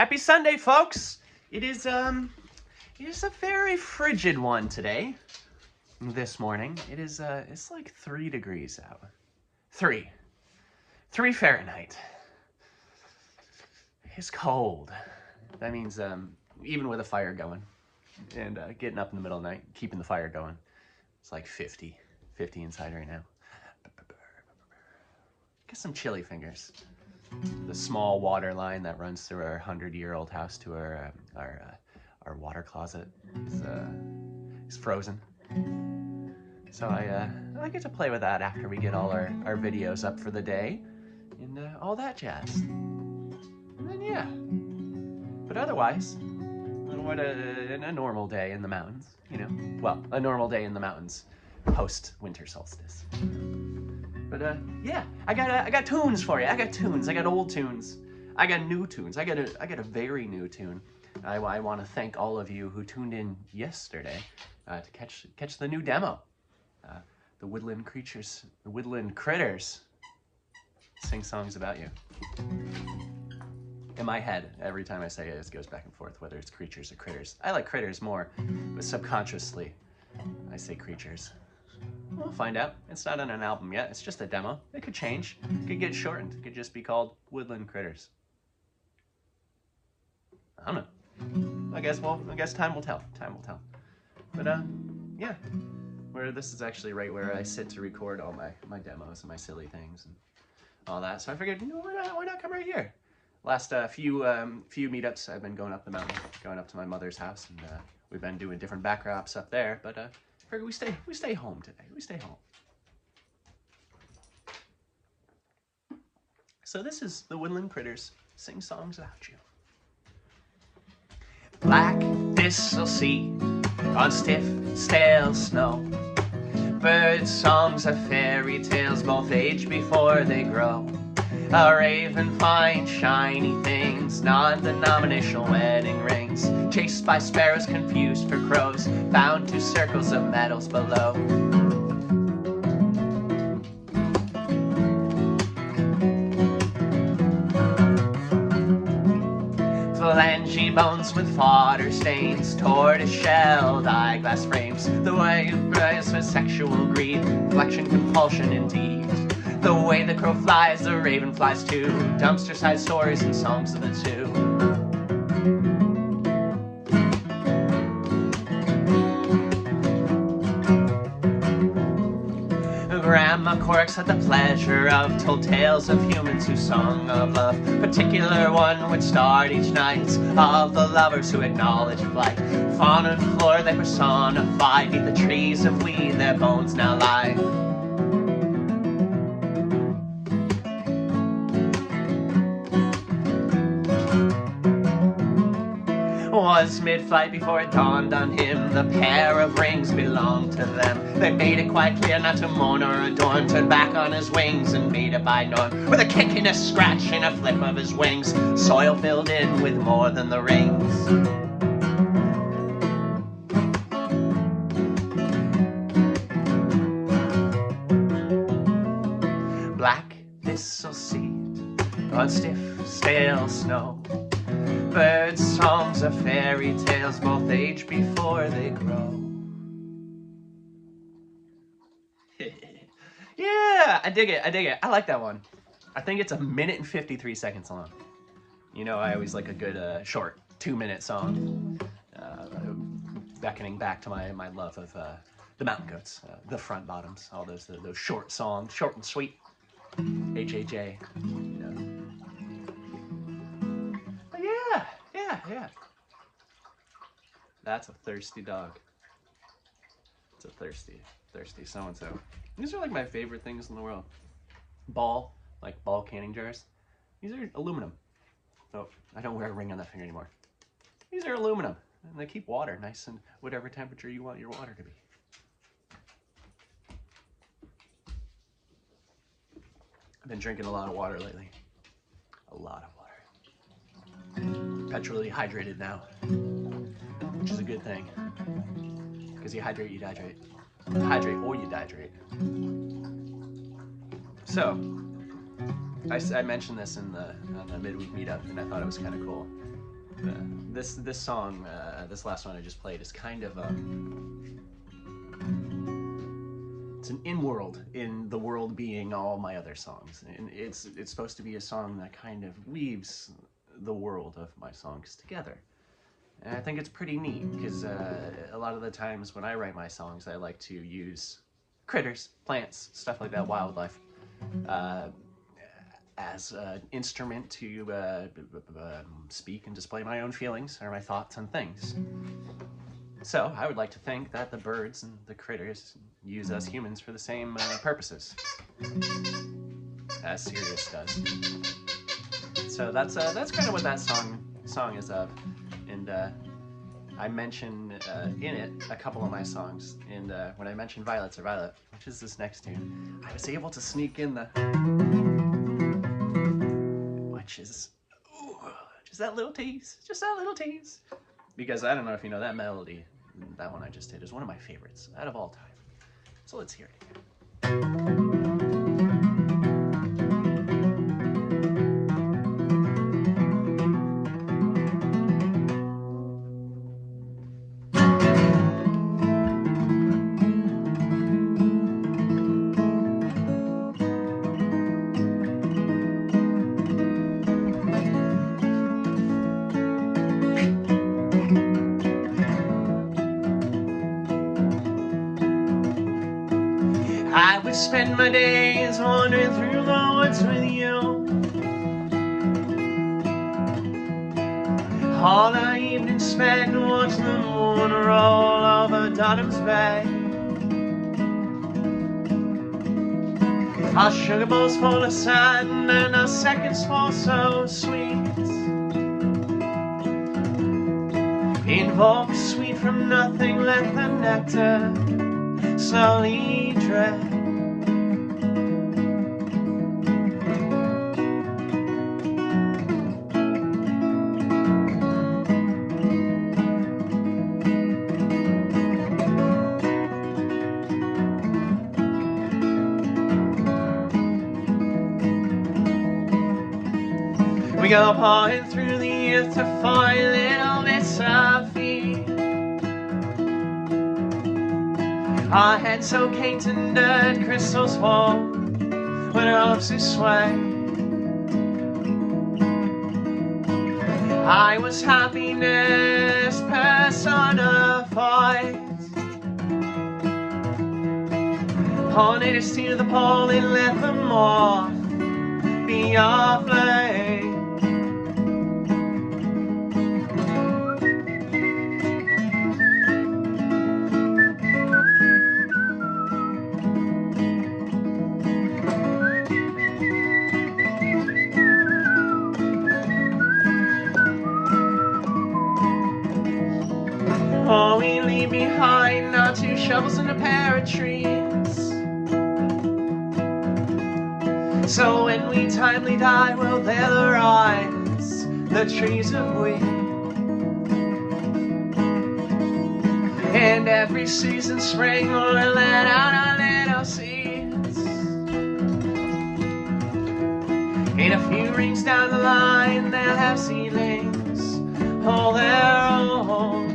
Happy Sunday, folks! It is a very frigid one today. This morning, it's like 3 degrees out. 3 Fahrenheit. It's cold. That means even with a fire going and getting up in the middle of the night, keeping the fire going, it's like 50 inside right now. Get some chilly fingers. The small water line that runs through our 100-year-old house to our water closet is frozen. So I get to play with that after we get all our videos up for the day and all that jazz. And then yeah, but otherwise, what a normal day in the mountains, you know. Well, a normal day in the mountains post winter solstice. But yeah, I got tunes for you. I got tunes. I got old tunes. I got new tunes. I got a very new tune. I want to thank all of you who tuned in yesterday to catch the new demo. The woodland creatures, the woodland critters, sing songs about you. In my head, every time I say it, it goes back and forth, whether it's creatures or critters. I like critters more, but subconsciously, I say creatures. We'll find out. It's not on an album yet. It's just a demo. It could change. It could get shortened. It could just be called Woodland Critters. I don't know. I guess time will tell. Time will tell. But yeah. This is actually right where I sit to record all my demos and my silly things and all that. So I figured, why not come right here? Last few meetups, I've been going up the mountain, going up to my mother's house, and we've been doing different backdrops up there. But we stay home today. We stay home. So this is the Woodland Critters sing songs about you. Black thistle seed on stiff, stale snow. Bird songs of fairy tales, both age before they grow. A raven finds shiny things, non-denominational wedding rings. Chased by sparrows confused for crows, bound to circles of metals below. Phalange bones with fodder stains, tortoise-shelled eyeglass frames. The way of grace for sexual greed, flexion compulsion indeed. The way the crow flies, the raven flies too. Dumpster-sized stories and songs of the two. Grandma Corks had the pleasure of told tales of humans who sung of love. Particular one would start each night of the lovers who acknowledged flight. Fawn and floor they personified, neath the trees of weed their bones now lie. Was mid-flight before it dawned on him the pair of rings belonged to them. They made it quite clear not to mourn or adorn, turned back on his wings and made it by norm. With a kick and a scratch and a flip of his wings, soil filled in with more than the rings. Black thistle seed on stiff, stale snow. Bird songs of fairy tales, both age before they grow. Yeah, I dig it. I like that one. I think it's 1 minute and 53 seconds long. You know, I always like a good short 2-minute song. Beckoning back to my love of the mountain goats, the front bottoms, all those short songs, short and sweet. HHJ. You know. Yeah. That's a thirsty dog. It's a thirsty so-and-so. These are like my favorite things in the world. Ball canning jars. These are aluminum. Oh, I don't wear a ring on that finger anymore. These are aluminum, and they keep water nice and whatever temperature you want your water to be. I've been drinking a lot of water lately. A lot of water. Petrolly hydrated now, which is a good thing, because you hydrate, you dehydrate. Hydrate or you dehydrate. So, I mentioned this on the midweek meetup, and I thought it was kind of cool. This song, this last one I just played, is kind of it's an in-world in the world being all my other songs, and it's supposed to be a song that kind of weaves the world of my songs together. And I think it's pretty neat because a lot of the times when I write my songs, I like to use critters, plants, stuff like that, wildlife, as an instrument to speak and display my own feelings or my thoughts on things. So I would like to think that the birds and the critters use us humans for the same purposes as Sirius does. So that's kind of what that song is of. And I mention in it a couple of my songs. And when I mentioned Violets Are Violet, which is this next tune, I was able to sneak in the, which is just that little tease, because I don't know if you know, that melody, that one I just did, is one of my favorites out of all time. So let's hear it again. I would spend my days wandering through the woods with you, all the evening spent watching the moon roll over Dunham's Bay. Our sugar bowls full of sand and our seconds fall so sweet. Invoke sweet from nothing, let the nectar slowly drip. We go pawing through the earth to find little bits of feed. Our heads so caked in dirt, crystals fall when our hopes do sway. I was happiness personified. Pollinators steal the pollen, let them moth be our flame. All we leave behind are 2 shovels and a pair of trees. So when we timely die, will there arise the trees of wheat? And every season spring will let out our little seeds. In a few rings down the line, they'll have seedlings all their own.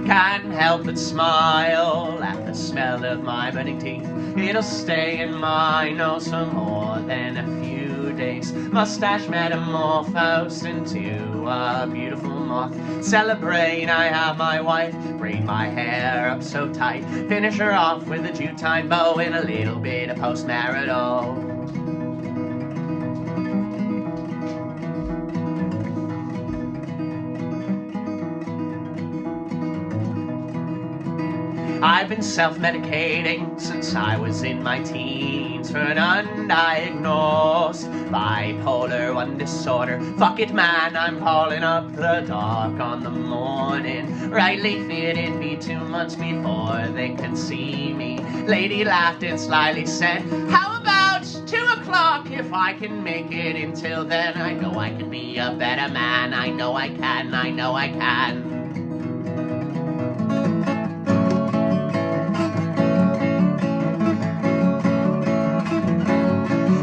Can't help but smile at the smell of my burning teeth. It'll stay in my nose for more than a few days. Mustache metamorphosed into a beautiful moth. Celebrate, I have my wife. Braid my hair up so tight. Finish her off with a Jutine bow and a little bit of post-marital. I've been self-medicating since I was in my teens for an undiagnosed bipolar 1 disorder. Fuck it, man, I'm calling up the doc on the morning. Rightly feared it'd be 2 months before they could see me. Lady laughed and slyly said, how about 2 o'clock? If I can make it until then, I know I can be a better man. I know I can, I know I can.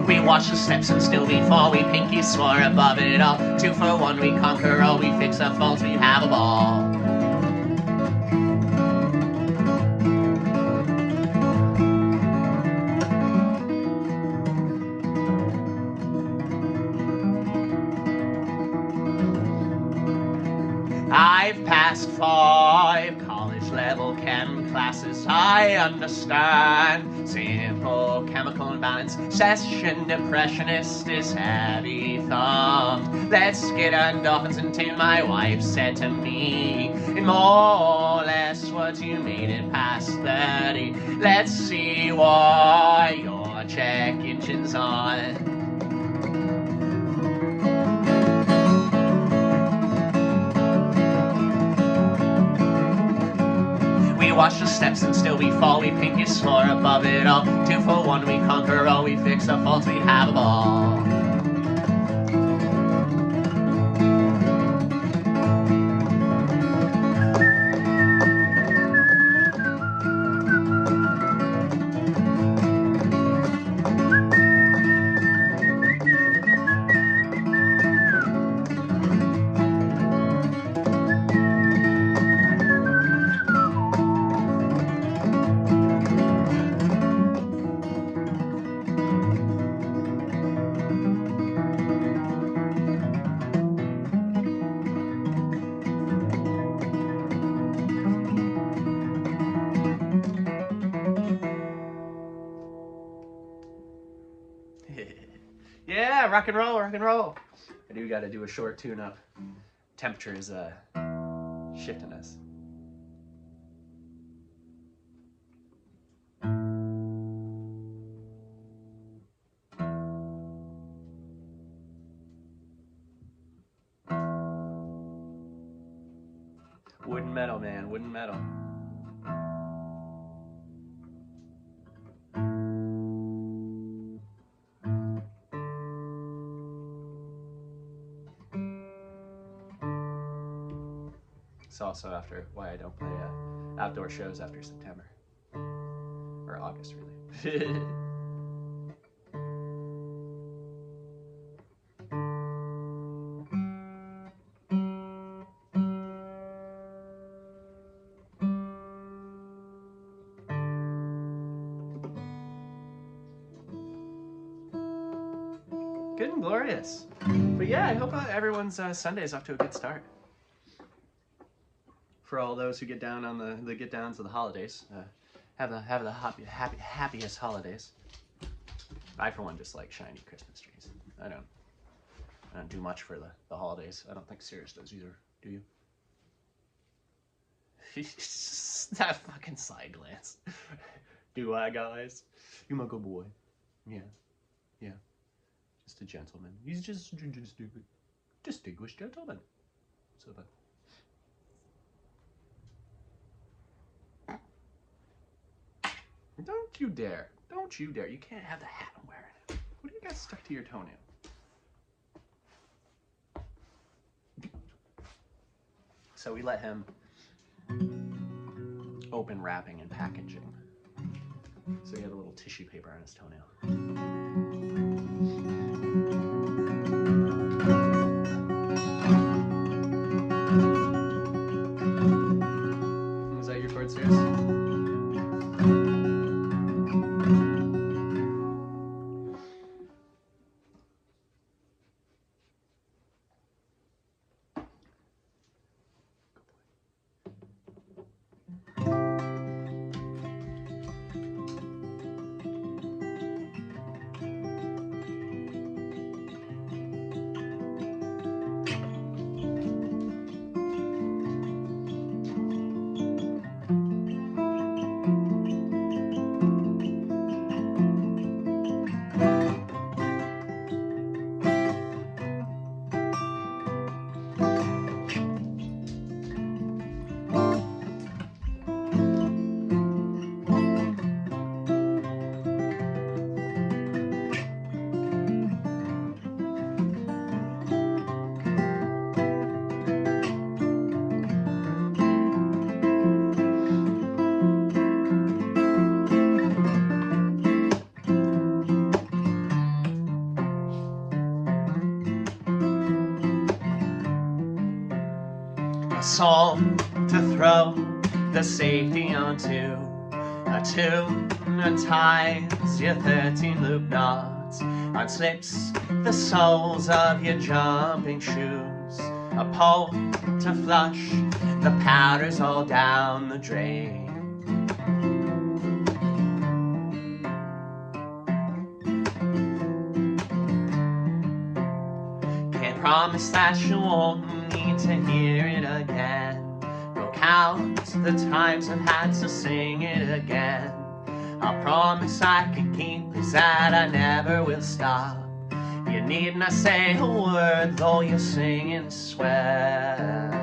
We watch the steps and still before we pinky swore above it all. 2 for 1, we conquer all, we fix our faults, we have a ball. I've passed 5 college-level chem classes. I understand simple chemical imbalance. Session depressionist is heavy thumbed. Let's get endorphins until my wife said to me, in more or less what you made it past 30. Let's see what your check engine's on. We watch the steps and still we fall. We pinky soar above it all. 2 for 1, we conquer all. We fix our faults, we have a ball. Yeah, rock and roll, rock and roll. I do gotta do a short tune-up. Temperature is shifting us. Wood and metal, man, wood and metal. It's also after why I don't play outdoor shows after September. Or August, really. Good and glorious. But yeah, I hope everyone's Sunday is off to a good start. For all those who get down on the get downs of the holidays, have the happiest holidays. I for one just like shiny Christmas trees. I don't do much for the holidays. I don't think Sirius does either. Do you? That fucking side glance. Do I, guys? You my good boy. Yeah. Yeah. Just a gentleman. He's just distinguished gentleman. So but don't you dare. Don't you dare. You can't have the hat I'm wearing. What do you got stuck to your toenail? So we let him open wrapping and packaging. So he had a little tissue paper on his toenail. Was that your chord, Sirius? soul to throw the safety onto. A tune unties your 13 loop knots, unslips the soles of your jumping shoes. A pole to flush the powders all down the drain. Can't promise that you won't need to hear it again. Go count the times I've had to sing it again. I promise I can keep this, that I never will stop. You need not say a word, though you sing and swear.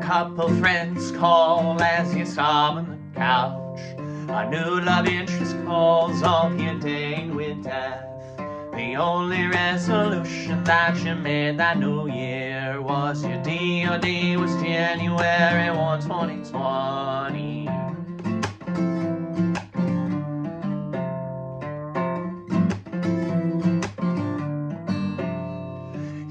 Couple friends call as you sob on the couch. A new love interest calls off your date with death. The only resolution that you made that new year was your DOD was January 1, 2020.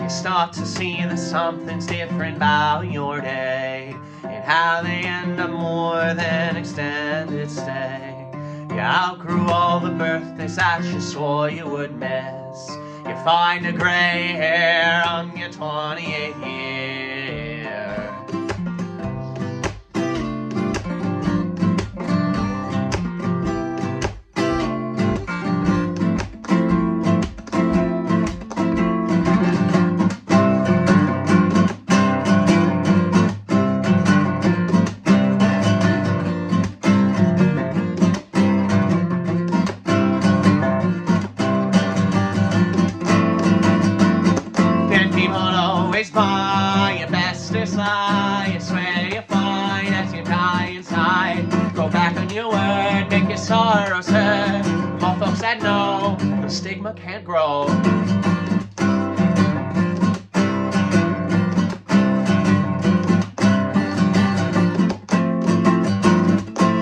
Start to see that something's different about your day, and how they end up more than extended stay. You outgrew all the birthdays that you swore you would miss. You find a gray hair on your 28th year. By your bestest lie, you swear you're fine as you die inside. Go back on your word, make your sorrows hurt. More folks said no, the stigma can't grow.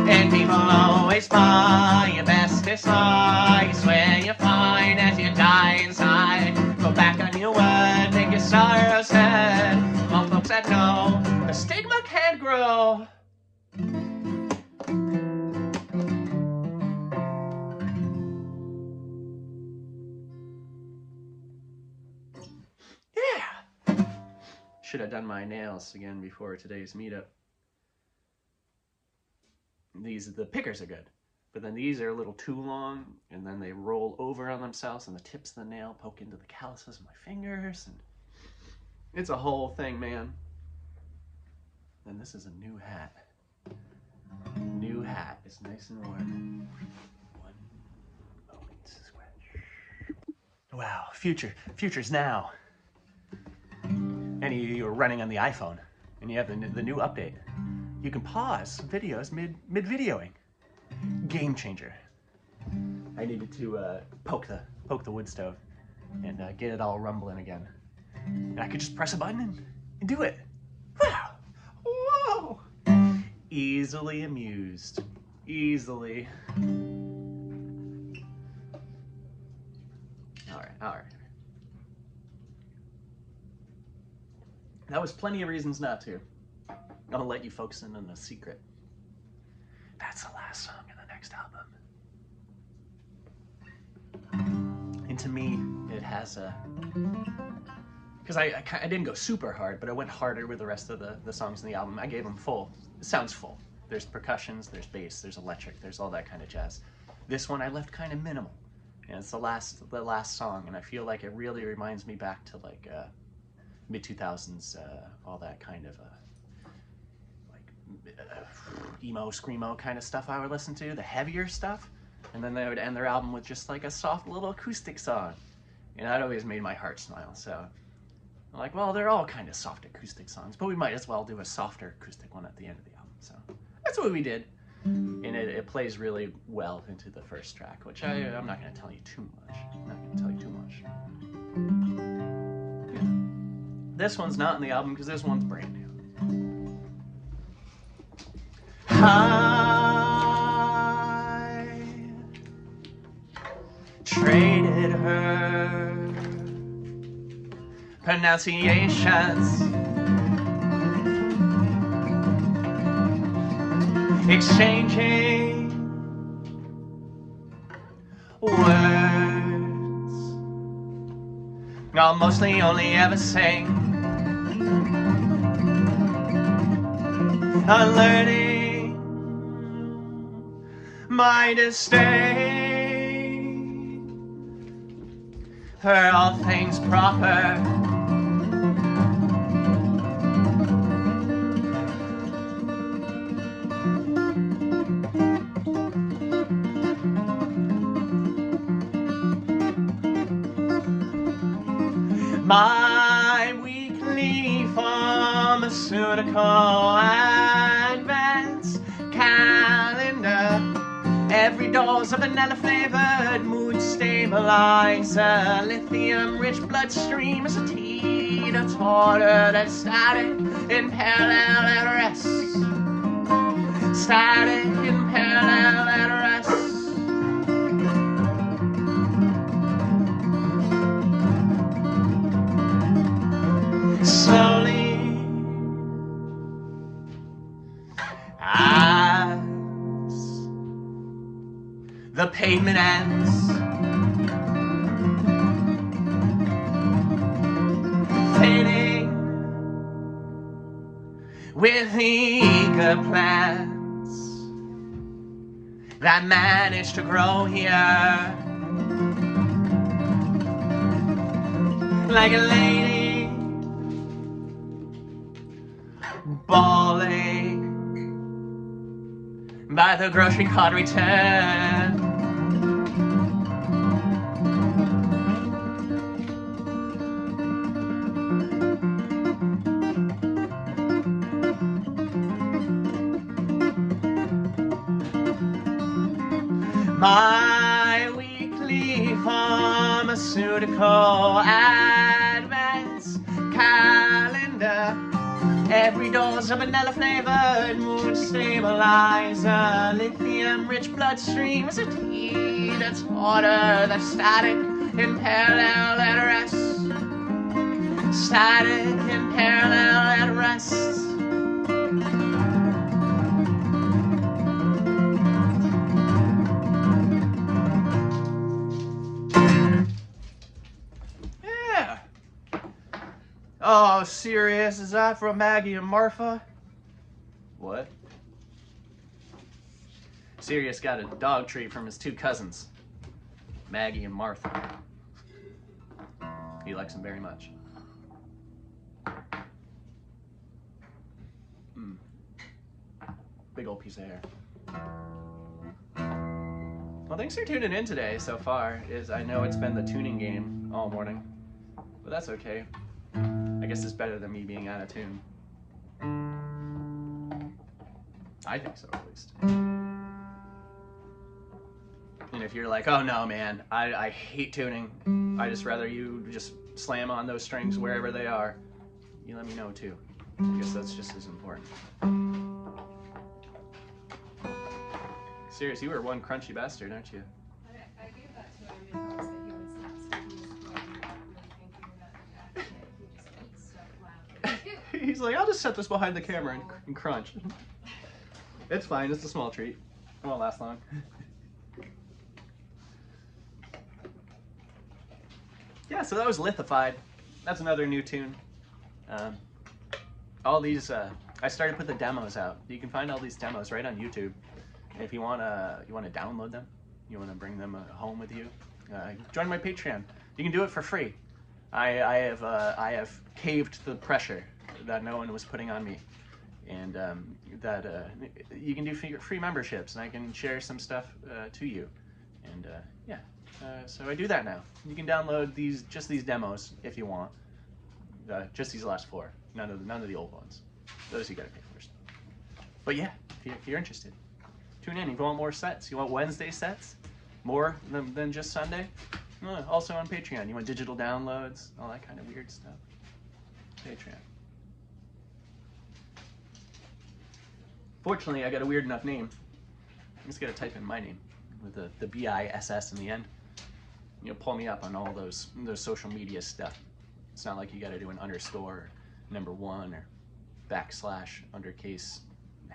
And people always buy your bestest lie, you swear you're fine as you die inside. Go back on your word, make your sorrows hurt. Most folks said no, the stigma can't grow. Yeah. Should have done my nails again before today's meetup. The pickers are good, but then these are a little too long, and then they roll over on themselves, and the tips of the nail poke into the calluses of my fingers, and it's a whole thing, man. And this is a new hat. New hat is nice and warm. One moment, scratch. Wow, future's now. Any of you are running on the iPhone, and you have the new update. You can pause videos mid-videoing. Game changer. I needed to poke the wood stove and get it all rumbling again. And I could just press a button and do it. Wow! Whoa! Easily amused. Easily. All right. That was plenty of reasons not to. I'm gonna let you folks in on a secret. That's the last song in the next album. And to me, it has a... Because I didn't go super hard, but I went harder with the rest of the songs in the album. I gave them full. It sounds full. There's percussions, there's bass, there's electric, there's all that kind of jazz. This one I left kind of minimal. And it's the last song, and I feel like it really reminds me back to like mid-2000s, all that kind of emo, screamo kind of stuff I would listen to, the heavier stuff, and then they would end their album with just like a soft little acoustic song. And that always made my heart smile. So I'm like, well, they're all kind of soft acoustic songs, but we might as well do a softer acoustic one at the end of the album. So that's what we did. And it plays really well into the first track, which I'm not going to tell you too much. Yeah. This one's not in the album because this one's brand new. I traded her pronunciations, exchanging words. I'll mostly only ever sing, unlearning my disdain for all things proper. My weekly pharmaceutical advance calendar, every dose of vanilla-flavored mood stabilizer, lithium-rich bloodstream is a teeter-totter that's static in parallel at rest. Static in parallel at rest. Slowly, as the pavement ends, fading with eager plants that managed to grow here, like a lady bawling by the grocery cart return. My weekly pharmaceutical advance calendar, every dose of vanilla-flavored mood stabilizer, lithium-rich bloodstream is a tea that's hotter, that's static in parallel at rest. Static in parallel at rest. Yeah. Oh, Sirius, is that from Maggie and Martha? What? Sirius got a dog treat from his two cousins, Maggie and Martha. He likes them very much. Big old piece of hair. Well, thanks for tuning in today so far. I know it's been the tuning game all morning, but that's okay. I guess it's better than me being out of tune. I think so, at least. And if you're like, oh no, man, I hate tuning, I just rather you just slam on those strings wherever they are, you let me know too. I guess that's just as important. Serious, you were one crunchy bastard, aren't you? I gave that to him because he would stop speaking while you're not really thinking about that shit. He just eats stuff loudly. He's like, I'll just set this behind the camera and crunch. It's fine, it's a small treat. It won't last long. Yeah, so that was Lithified. That's another new tune. All these, I started to put the demos out. You can find all these demos right on YouTube. If you wanna download them, you wanna bring them home with you, join my Patreon. You can do it for free. I have caved the pressure that no one was putting on me, and that you can do free memberships, and I can share some stuff to you, and yeah. So I do that now. You can download just these demos if you want. Just these last 4. None of the old ones. Those you gotta pay first. But yeah, if you're interested, tune in. If you want more sets, you want Wednesday sets, more than just Sunday. Also on Patreon, you want digital downloads, all that kind of weird stuff. Patreon. Fortunately, I got a weird enough name. I just gotta type in my name with the BISS in the end. You'll pull me up on all those social media stuff. It's not like you gotta do an underscore, or #1, or \, undercase. Nah.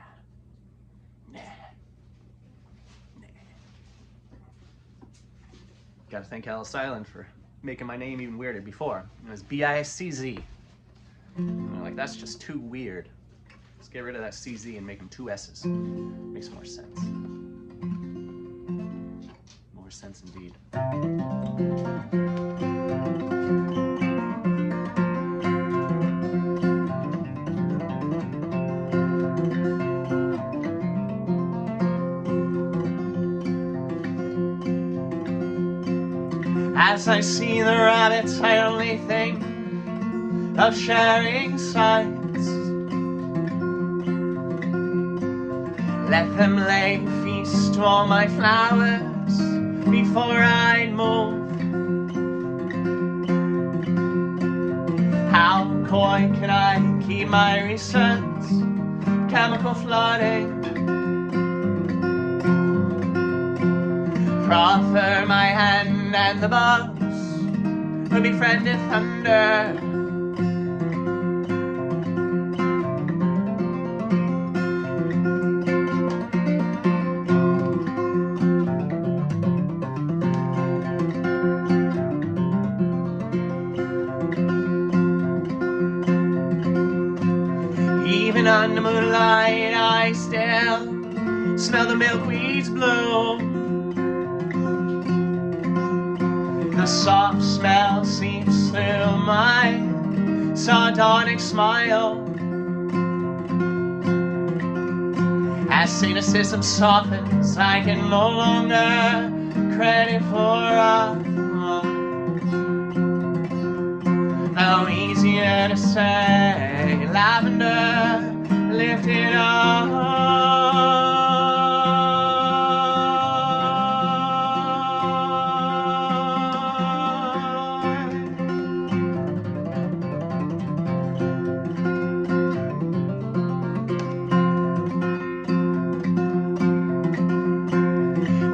Gotta thank Alice Island for making my name even weirder before. It was BISCZ. And I'm like, that's just too weird. Let's get rid of that CZ and make them 2 S's. Makes more sense. More sense indeed. As I see the rabbits, I only think of sharing sights. Let them lay feast to all my flowers before I move. How coy can I keep my reasons? Chemical flooding. Proffer my hand and the bugs will befriended thunder. Even under moonlight, I still smell the milkweed's bloom. The soft smell seeps through my sardonic smile. As cynicism softens, I can no longer credit for us. How easier to say, lavender, lift it up.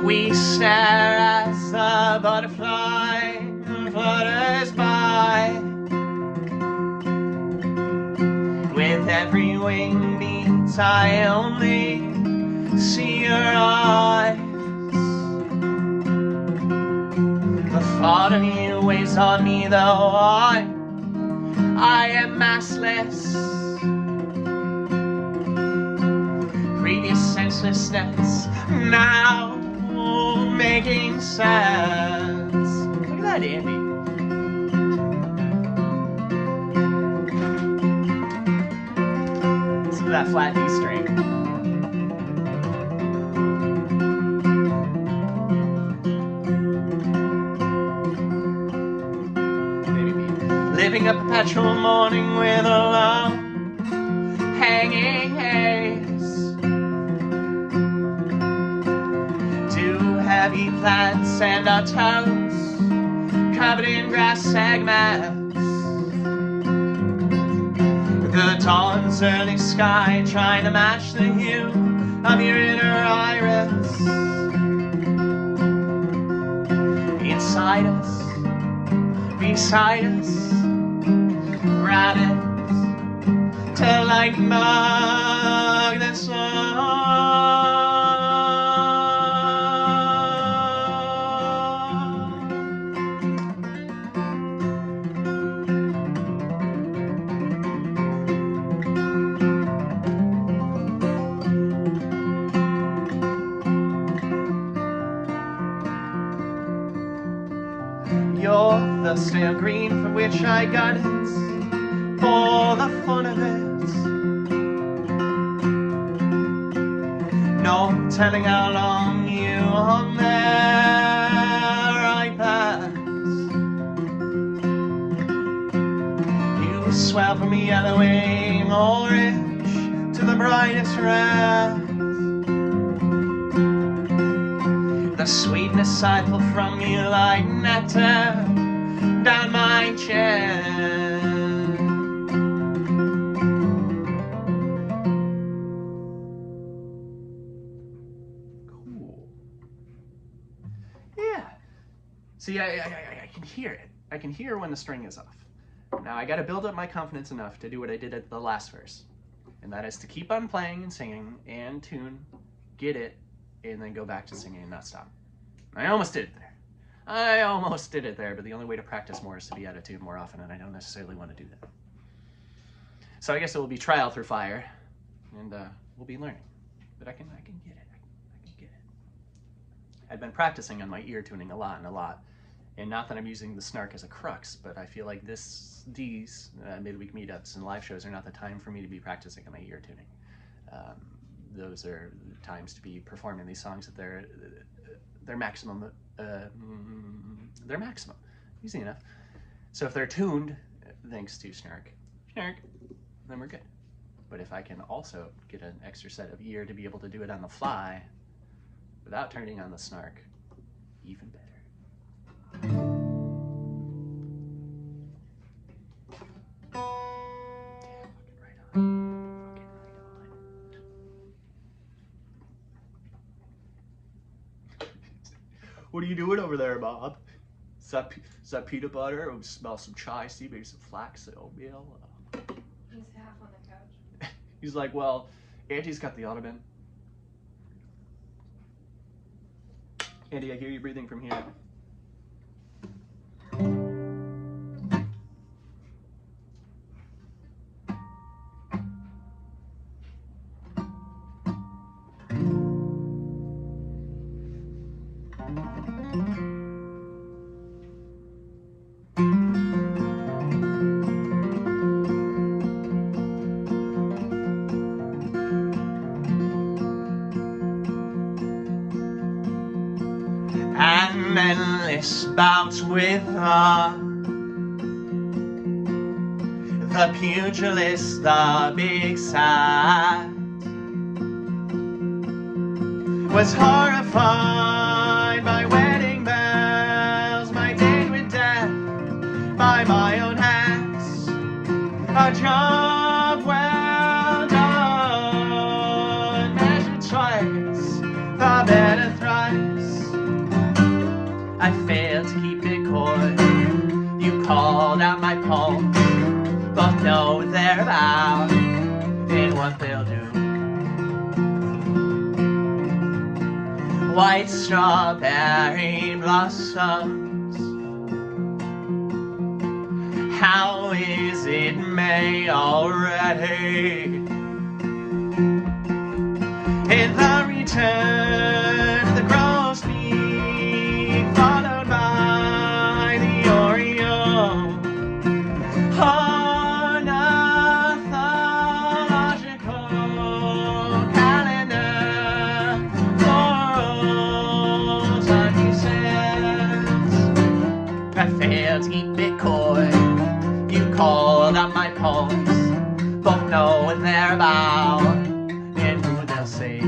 We stare as the butterfly flutters by. With every wing beat, I only see your eyes. The thought of you weighs on me, though I am massless. Previous senselessness now making sense. Look at that, Andy. Listen to that flat D string. Maybe me. Living a perpetual morning with a lone hanging haze. Heavy plants and our toes covered in grass segments. The dawn's early sky trying to match the hue of your inner iris. Inside us, beside us, rabbits to like mug the sun. You're the stale green from which I got it, for the fun of it. No telling how long you hung there. I swell from yellowing orange to the brightest red. The sweetness I pull from you like nectar down my chest. Cool. Yeah. See, I can hear it. I can hear when the string is off. Now I gotta build up my confidence enough to do what I did at the last verse. And that is to keep on playing and singing and tune, get it, and then go back to singing and not stop. I almost did it there. I almost did it there, but the only way to practice more is to be out of tune more often, and I don't necessarily want to do that. So I guess it will be trial through fire, and we'll be learning. But I can get it. I can get it. I've been practicing on my ear tuning a lot, and not that I'm using the snark as a crux, but I feel like these midweek meetups and live shows are not the time for me to be practicing on my ear tuning. Those are times to be performing these songs at their maximum. Their maximum, easy enough. So if they're tuned, thanks to snark, then we're good. But if I can also get an extra set of ear to be able to do it on the fly without turning on the snark, even better. What are you doing over there, Bob? Is that peanut butter? Or smell some chai seed, maybe some flax oatmeal? He's half on the couch. He's like, well, Auntie's got the ottoman. Auntie, I hear you breathing from here. And endless bouts with the pugilist, the big sad, was horrified by wedding bells, my date with death, by my own hands, a job well done, measured twice, the better thrice. I failed to keep it coy. You called out my poems, both know what they're about and what they'll do. White strawberry blossoms, how is it May already? In the return, the gross beak, followed by the Oreo, ornithological calendar, florals, he says. I failed to keep it coy. You called out my poems, both know what they're about and who they'll save.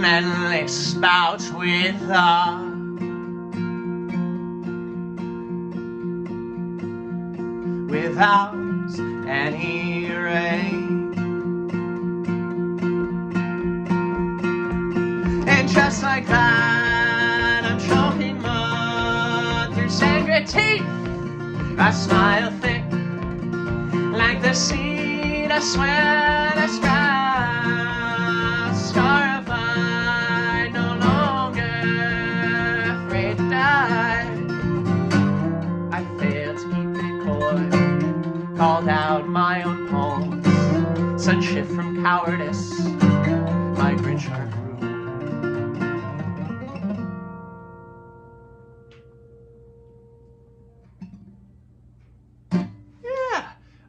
Endless bouts without any rain. I smile thick like the seed I swear the sky, scarified, no longer afraid to die. I failed to keep it coy, called out my own poems, sun shift from cowardice, my grin shark grew.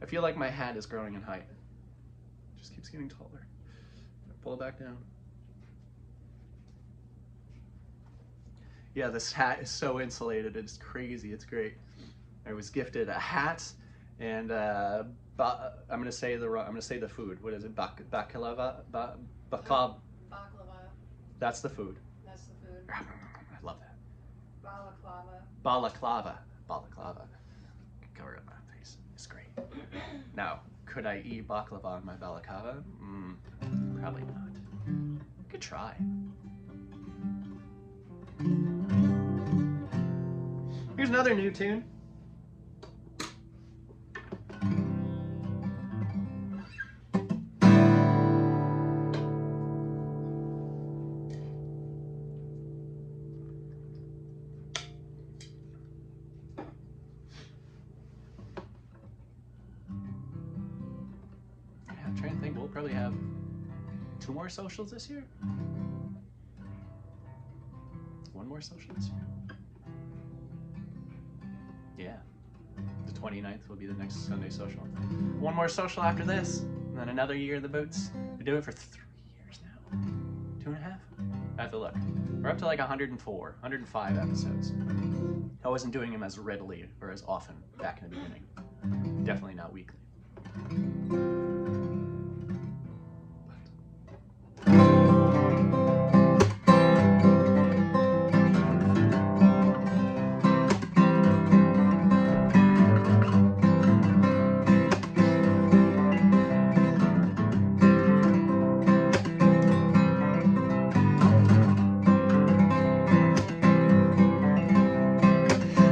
I feel like my hat is growing in height. It just keeps getting taller. Pull it back down. Yeah, this hat is so insulated. It's crazy. It's great. I was gifted a hat and I'm gonna say the food. What is it? Baklava. Baklava. That's the food. That's the food. I love that. Balaclava. Balaclava. Cover up my face. It's great. Now, could I eat baklava on my balaclava? Probably not. Good try. Here's another new tune. I'm trying to think, we'll probably have 2 more socials this year? 1 more social this year? Yeah. The 29th will be the next Sunday social. 1 more social after this, and then another year in the boots. We do it for 3 years now. 2.5? I have to look. We're up to like 104, 105 episodes. I wasn't doing them as readily or as often back in the beginning. Definitely not weekly.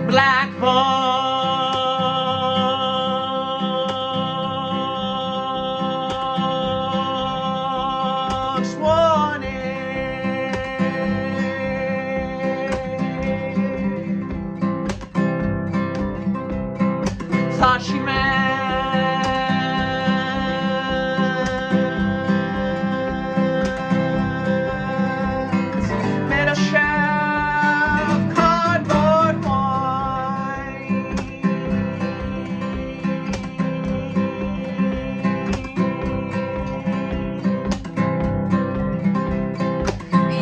Black box warning. Thought she meant made a shelf cardboard wine.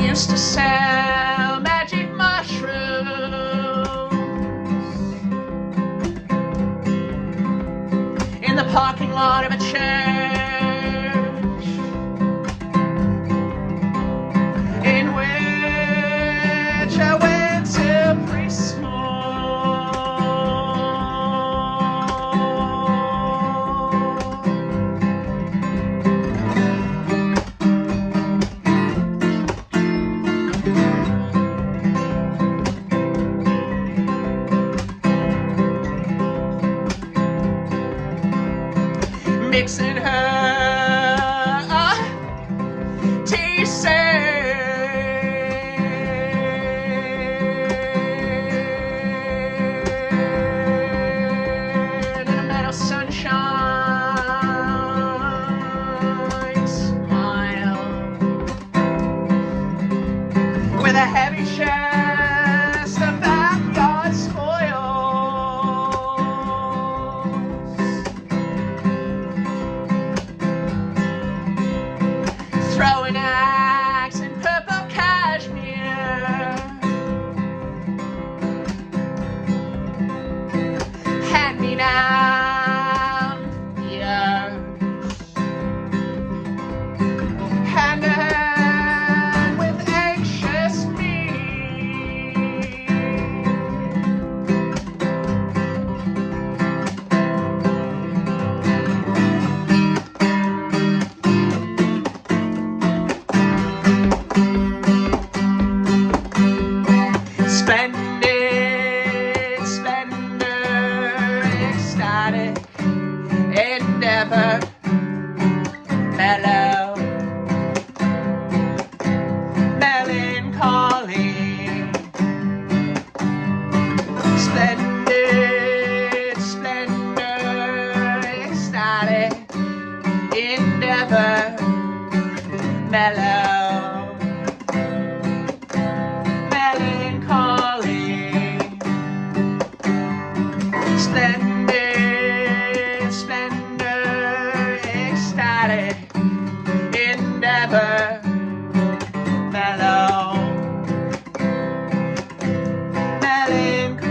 Used to sell magic mushrooms in the parking lot of a church, in which I went to preschool. Mixing her never mellow, melancholy, splendid splendor, ecstatic endeavor, mellow, melancholy.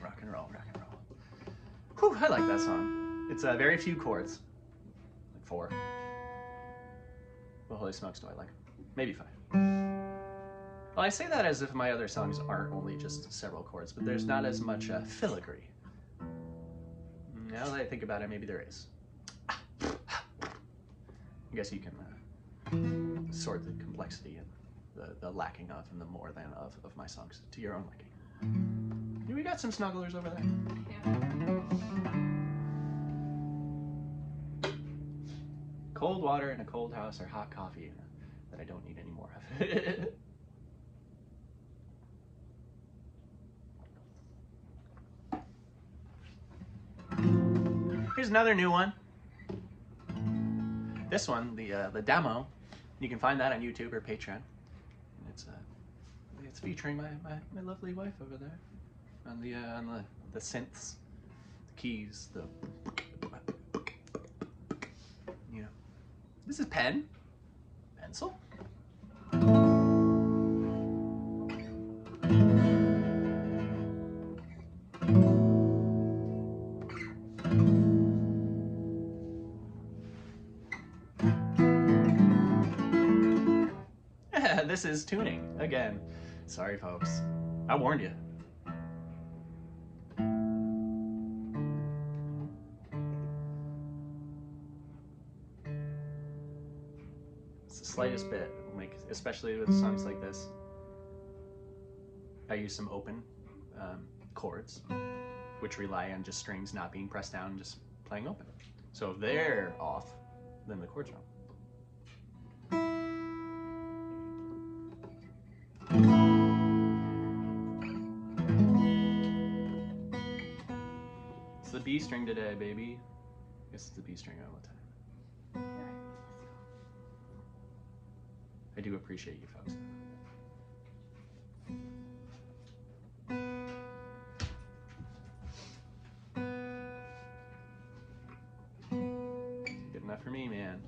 Rock and roll, rock and roll. Whew, I like that song. It's very few chords, like 4. Well, holy smokes, do I like it? Maybe 5. Well, I say that as if my other songs aren't only just several chords, but there's not as much filigree. Now that I think about it, maybe there is. I guess you can sort the complexity and the lacking of and the more than of my songs to your own liking. We got some snugglers over there. Yeah. Cold water in a cold house or hot coffee that I don't need any more of. Here's another new one. This one, the demo, you can find that on YouTube or Patreon. And it's featuring my lovely wife over there on the synths, the keys, the This is pen, pencil. This is tuning again. Sorry, folks. I warned you. It's the slightest bit, especially with songs like this. I use some open chords, which rely on just strings not being pressed down and just playing open. So if they're off, then the chords are off. It's the B string today, baby. I guess it's the B string all the time. I do appreciate you folks. Good enough for me, man.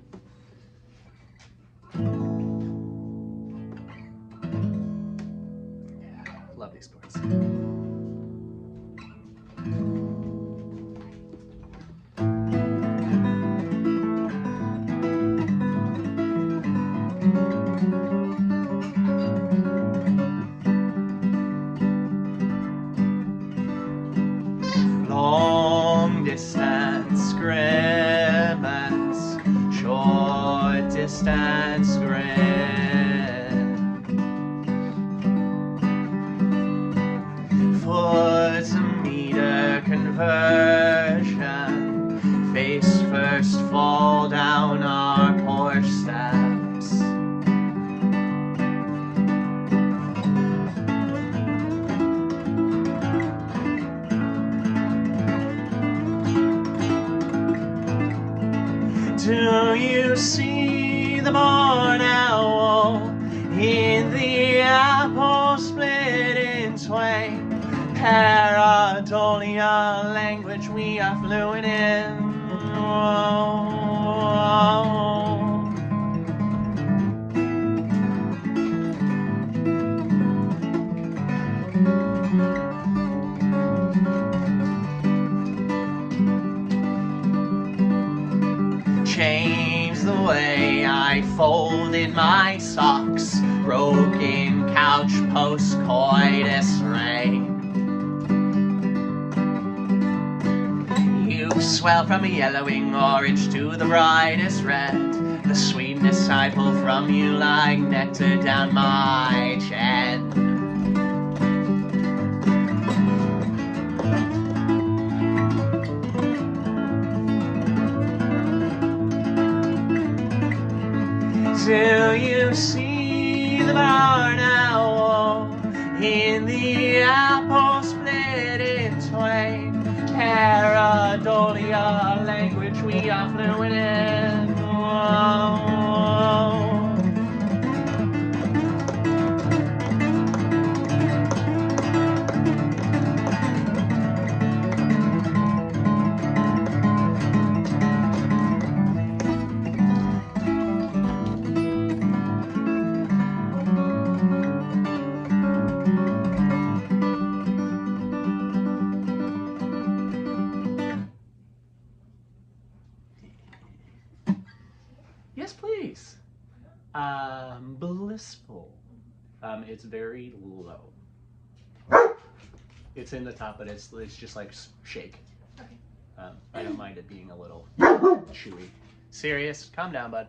Yeah, love these chords. Long distance grimace, short distance grin, foot meter conversion, face first fall down our porch steps. Do you see the barn owl in the apple split in twain? Pareidolia language we are fluent in. Change the way I folded my socks, broken couch post coitus ray. You swell from a yellowing orange to the brightest red, the sweetness I pull from you like nectar down my chin. you see the barn owl in the apple split in twain? Paradolia, language we are fluent in. Whoa. Yes, please. Blissful. It's very low. It's in the top, but it's just like shake. Okay. I don't mind it being a little chewy. Sirius, calm down, bud.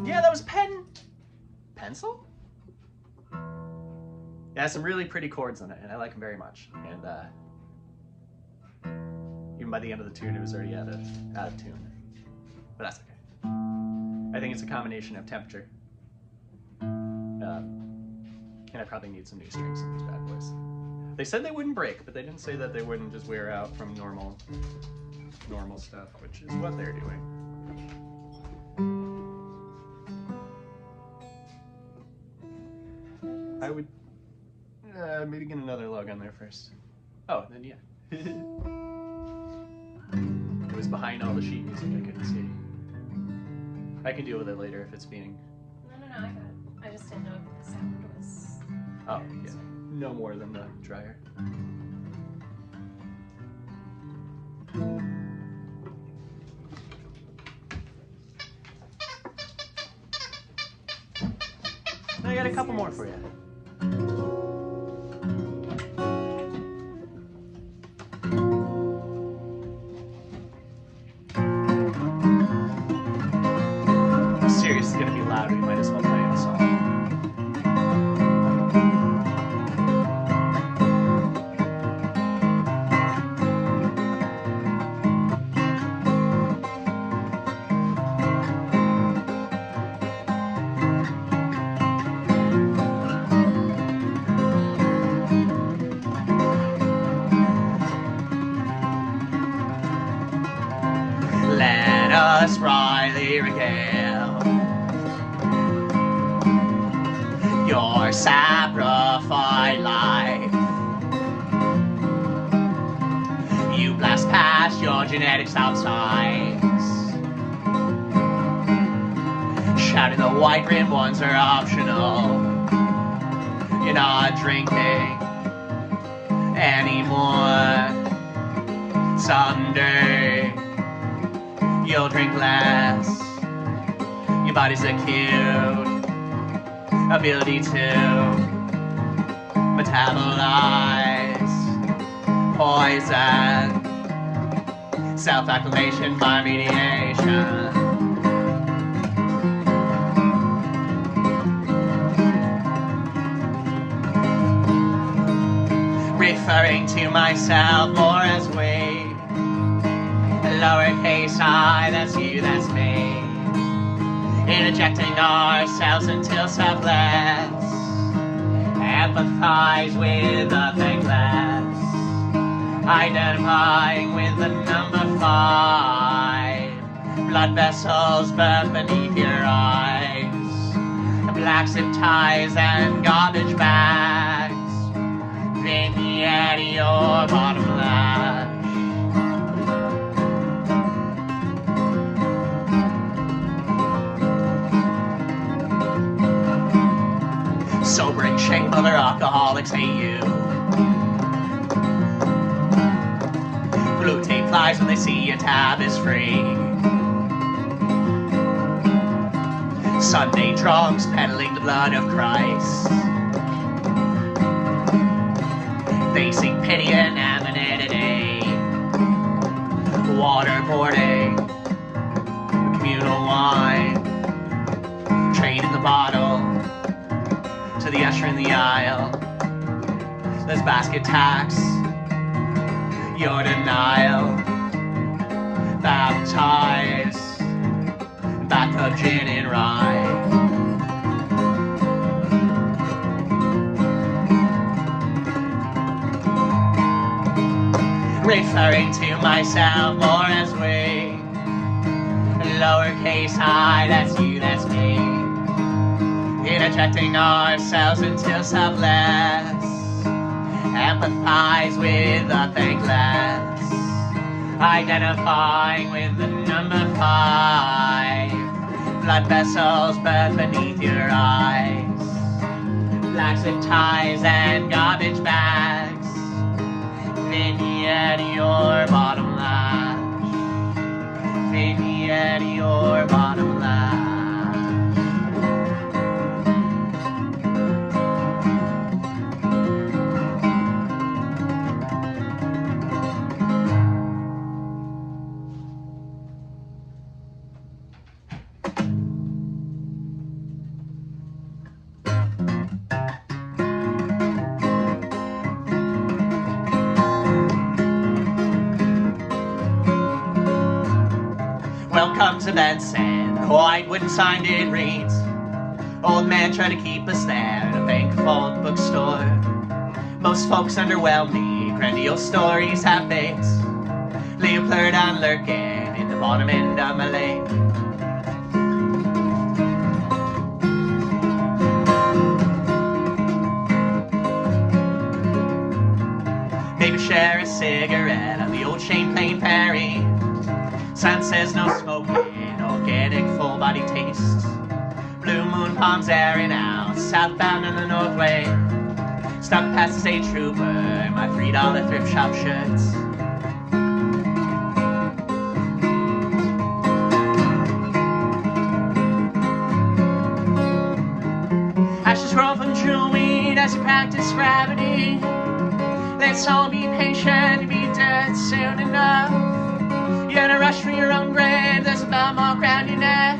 Yeah, that was pencil? It has some really pretty chords on it, and I like them very much. And even by the end of the tune, it was already out of tune. But that's okay. I think it's a combination of temperature. And I probably need some new strings in these bad boys. They said they wouldn't break, but they didn't say that they wouldn't just wear out from normal stuff, which is what they're doing. I would maybe get another log on there first. Oh, then yeah. It was behind all the sheet music, I couldn't see. I can deal with it later if it's being... No, I got it. I just didn't know if the sound was... Oh, yeah. No more than the dryer. I got a couple more for you. Sirius is gonna be loud, we might as well play the song. Let us brightly regale your sacrificed life. You blast past your genetic stop signs, shouting the white rim ones are optional. You're not drinking anymore. Someday you'll drink less. Your body's acute ability to metabolize poison, self-acclimation by mediation. Referring to myself more as we, lowercase I, that's you, that's me. Interjecting ourselves until selfless, empathize with the thankless, identifying with the number 5. Blood vessels burn beneath your eyes, black zip ties and garbage bags, vignette your bottom lash. Sobering shame other alcoholics hate you. Blue tape flies when they see your tab is free. Sunday drunks peddling the blood of Christ. They seek pity and anonymity. Waterboarding, communal wine, trade in the bottle. To the usher in the aisle, there's basket tax, your denial, baptized, bathtub gin and rye. Referring to myself more as we, lowercase I, that's you, that's me. Interjecting ourselves until selfless, empathize with the thankless, identifying with the number 5. Blood vessels burn beneath your eyes, laxative ties and garbage bags. Vignette your bottom lash, vignette your bottom lash. Welcome to Benson, quite wooden signed it reads. Old man trying to keep us there at a bank-vault bookstore. Most folks underwhelm me, grandiose stories have fates. Leopardon lurking in the bottom end of my lake. Maybe share a cigarette on the old Champlain Ferry. Sun says no smoking, organic full body taste. Blue moon palms airing out, southbound in the north way. Stuck past the state trooper in my $3 thrift shop shirts. Ashes roll from jewelweed as you practice gravity. Let's all be patient, be dead soon enough. You're in a rush for your own grave, there's a bell mark round your neck.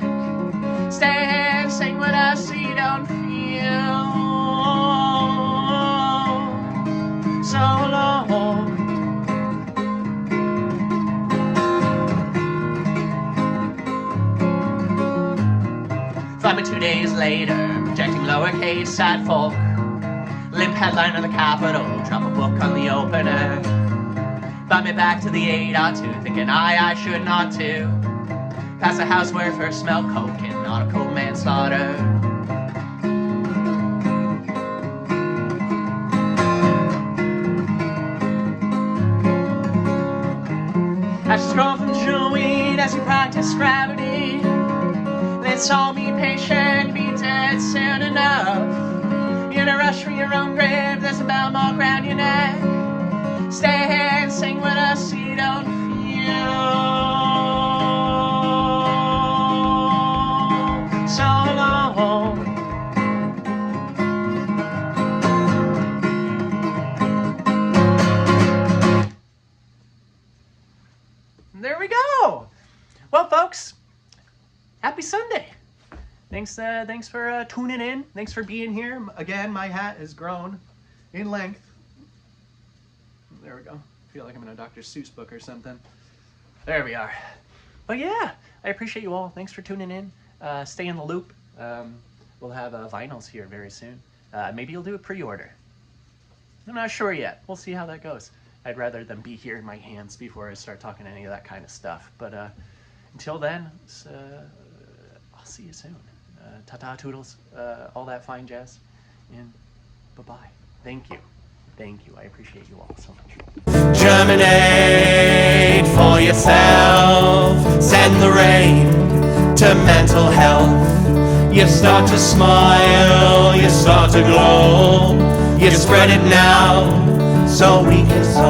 Stay here, sing with us so you don't feel so alone. Find me 2 days later, projecting lowercase sad folk. Limp headline on the Capitol, drop a book on the opener. Find me back to the 802, thinking I should not too. Past the house where first smelled coke and nautical manslaughter. Ashes grow from jewelweed as you practice gravity. Let's all be patient, be dead soon enough. You're in a rush for your own grave, there's a bell mark round your neck. Stay here and sing with us so you don't feel so alone. There we go. Well, folks, happy Sunday. Thanks for tuning in. Thanks for being here. Again, my hat has grown in length. There we go. I feel like I'm in a Dr. Seuss book or something. There we are. But yeah, I appreciate you all. Thanks for tuning in. Stay in the loop. We'll have vinyls here very soon. Maybe you'll do a pre-order. I'm not sure yet. We'll see how that goes. I'd rather them be here in my hands before I start talking any of that kind of stuff. But until then, I'll see you soon. Ta-ta, toodles, all that fine jazz. And bye-bye. Thank you. Thank you. I appreciate you all so much. Germinate for yourself. Send the rain to mental health. You start to smile. You start to glow. You spread it now so we can solve.